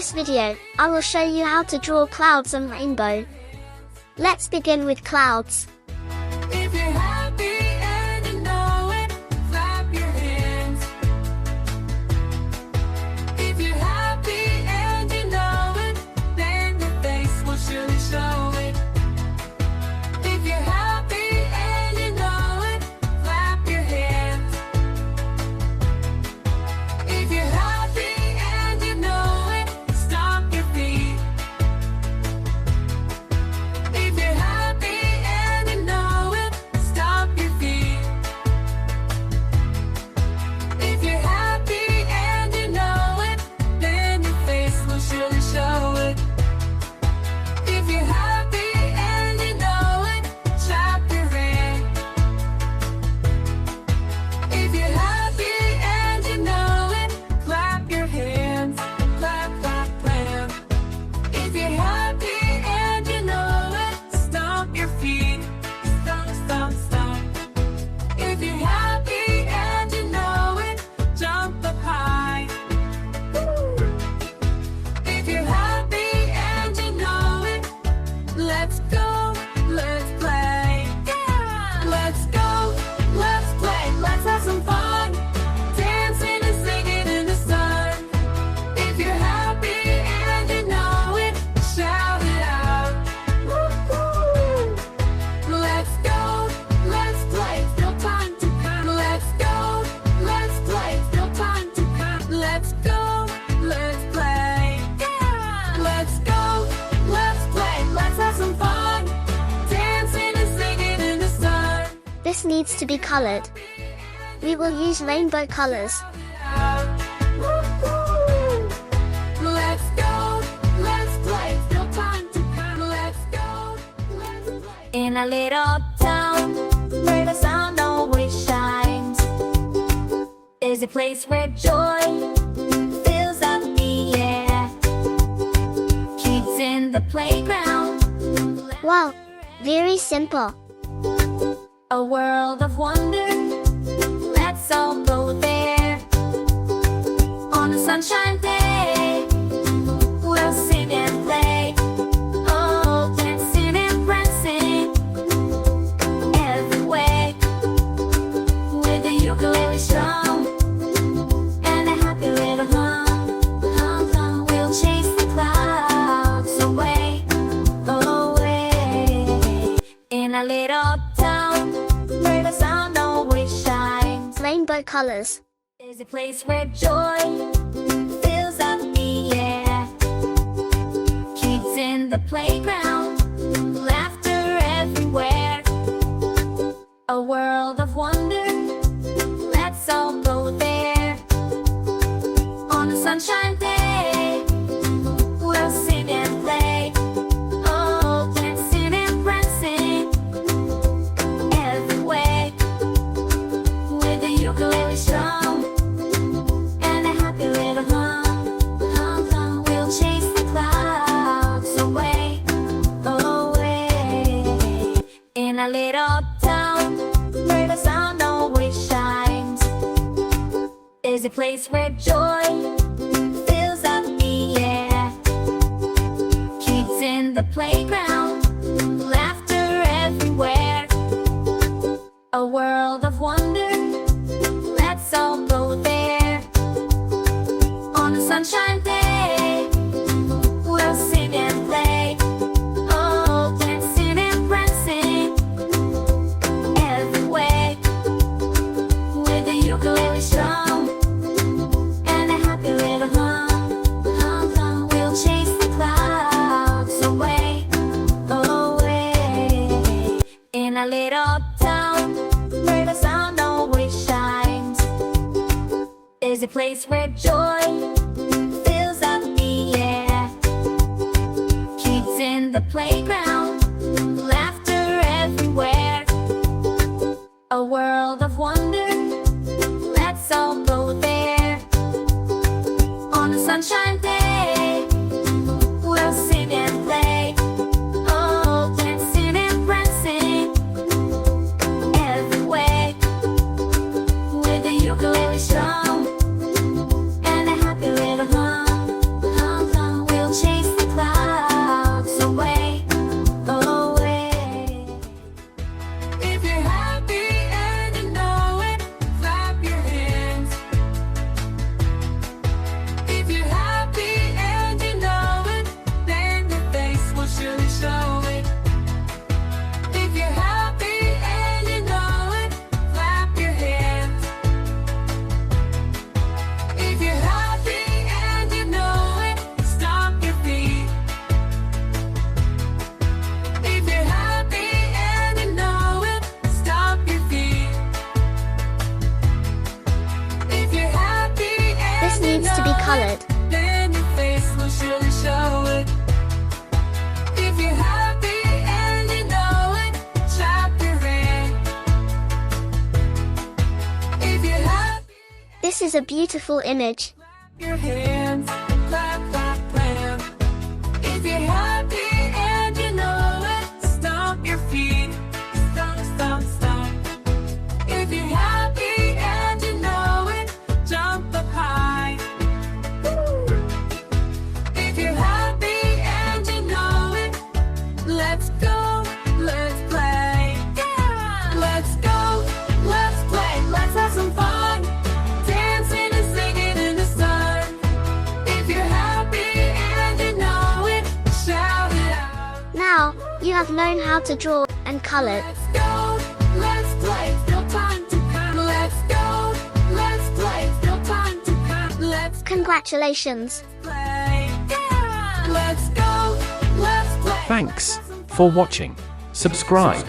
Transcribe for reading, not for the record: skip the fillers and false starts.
this video, I will show you how to draw clouds and rainbow. Let's begin with clouds. If you're happy and you know it, clap your hands. If you're happy and you know it, then your face will surely show it. If you're happy and you know it, clap your hands. If you're happy and you know it, stomp your feet. If you're happy and you know it, stomp your feet. If you're happy and you know it, then your face will surely show it. If you're happy and you know it, clap your hand. If you're happy and you know it, clap your hands. Clap, clap, clap. If you're happy and you know it, stomp your feet. Stomp, stomp, stomp. If you're happy and you know it, jump up high. If you're happy and you know it, let's go, let's play. Yeah! Let's go, let's play, let's have some fun. Dancing and singing in the sun. If you're happy and you know it, shout it out. Woo-hoo! Let's go, let's play, still time to come. Let's go, let's play, still time to come. Let's go, let's play. Yeah! Let's go, let's play, let's have some fun. Dancing and singing in the sun. This needs to be colored. We will use rainbow colors. Woo-hoo! Let's go, let's play, still time to come. Let's go, let's play. In a little town where the sun always shines is a place where joy fills up the air. Kids in the playground, Wow, very simple. a world of wonder. Let's all go there. On a sunshine day, we'll sing and play. Oh, dancing and prancing everywhere. With the ukulele strum and a happy little hum, hum, hum. We'll chase the clouds away, away. In a little town where the sun always shines Rainbow colors. is a place where joy fills up the air. Kids in the playground, laughter everywhere. A world of wonder, let's all go there. On a sunshine day, we'll sing and play. Oh, dancing and prancing everywhere. With the ukulele strum and a happy little hum, hum, hum. We'll chase the clouds away, away. In a little town where the sun always shines is a place where joy fills up the air. Kids in the playground, laughter everywhere. A world of wonder, let's all go there. On a sunshine day, we'll sing and play. Oh, dancing and prancing everywhere. With the ukulele strum and a happy little hum, hum, hum. We'll chase the clouds away, away. In a little town where the sun always shines is a place where joy fills up the air. Kids in the playground, laughter everywhere. A world of wonder, let's all go there. On a sunshine day, we'll sing and play. Oh, dancing and prancing everywhere. With the ukulele strum and a happy little hum, hum, hum. needs to be colored. Then your face will surely show it. If you're happy and you know it, clap your hands. If you're happy, This is a beautiful image. your hands, clap, clap, clap. If you're happy and you know it, stomp your feet, stomp, stomp, stomp. If you're happy and you know it, jump up high. If you're happy and you know it, let's go, let's play. Yeah! Let's go, let's play, let's have some fun. Dancing and singing in the sun. If you're happy and you know it, shout it out. Now, you have known how to draw and color. Let's go, let's play, no time to count. Let's go, let's play, no time to count. Let's Congratulations! play. Yeah! Let's go, let's play. Thanks for watching. Subscribe.